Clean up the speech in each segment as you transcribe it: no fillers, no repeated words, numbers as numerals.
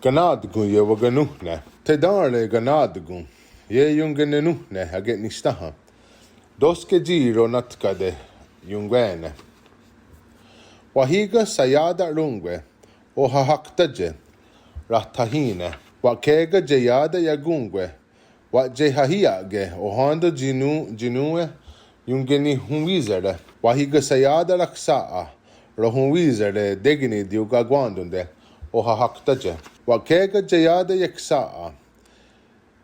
Kanatawakhon Yewakenónhne. Te darle Kanatawakhon. Yewakenónhne haget nistaha. Doske giro natkade Yewakenónhne. Wahiga sayada rungwe o hahaktaje rahtahine. Wakega jayada yagungwe. Wa jehahiage o handa jinue Yungeni hunwizere. Wahiga sayada raksaa. Rahunwizere degini diugagwandunde o hahaktaje. Wakega jayada yaksaa.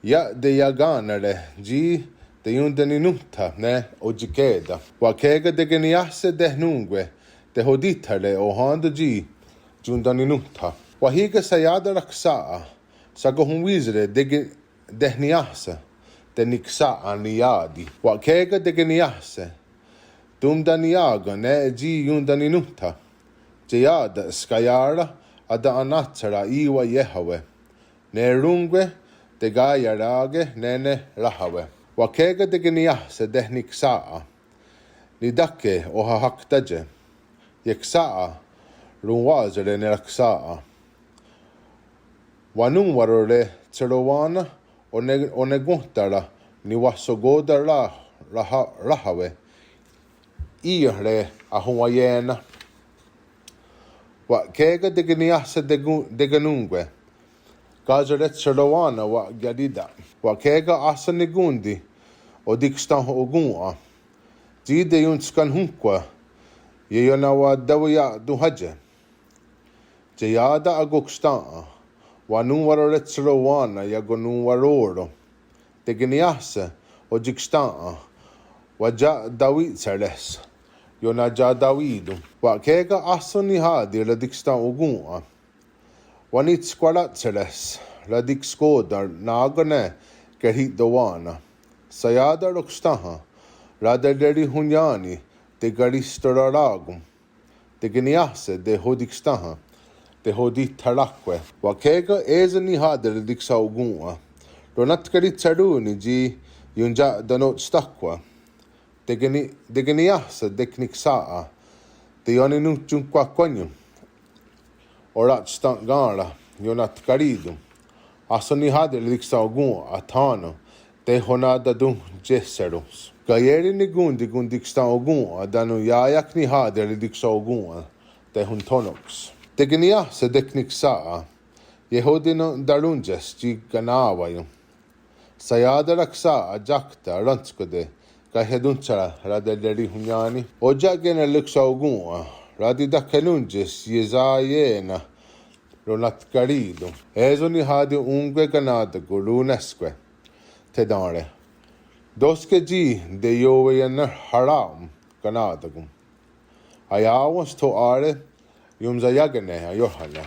Ya de yaganere ji de yundeni nunta ne o jikeda. Wakega degeniase dehnungwe de hoditare o handa ji jundani nunta. Wahiga sayada raksaa. Sagohunwizere dehniase. De niksaa niyadi. Wakega degeniase. Dumdaniaga ne ji yundani nunta. Jayada skayara ada anatsara iwa yehawe. Ne rungwe de gayarage nene rahawe. Wakega degeniase dehniksaa. Nidake o hahaktaje. Yeksaa runwazere neraksaa. Wanungwarore tserowana o neguntara ni wasogoda rahawe. Iere ahunwayena. Wakega degeniase deganungwe. Gazaret tserowana wa gadida. Wakega asa negundi o dikstan ogunwa. Jide yunskan hunkwa. Yeyona wa dawaya duhaje. Jayada agokstan. Wanungwarore tserowana yagonungwaroro. Degeniase o dikstan. Waja David Seres. Yona ja Davidu. Wakega asoni hadi radikstan ogunwa. Wanit skwalat Seres. Radik skodar nagane gerhit dawana. Sayada rokstaha. Radaderi hunyani de garistoraragum. De geniase de hodikstaha. De hodit tarakwe. Wakega ezani hadi radiksa ogunwa. Ronat garit saruni ji yunja danot stakwa. Degeniasa dekniksaa. De yoninu junkwakwanyu. Orat stant gara. Yonat karidu. Asoni hadi radiksa ogunwa atano. De honada dun jeserus. Gayeri nigundi gundikstan ogunwa. Danu yayak ni hadi radiksa ogunwa. De huntonox. Degeniasa dekniksaa. Yehodino darunjes ji ganawayu. Sayada raksa jakta ranskode. Kahedunchara radaderi hunyani. Oja gena luksa ogunwa. Radida kelunjes yezayena. Ronat karidu. Ezoni hadi ungwe Kanatawakhon lunesque. Tedare. Doske ji de yoweyener haram Kanatawakhon. Ayawans to are Yewakenónhne Yohana.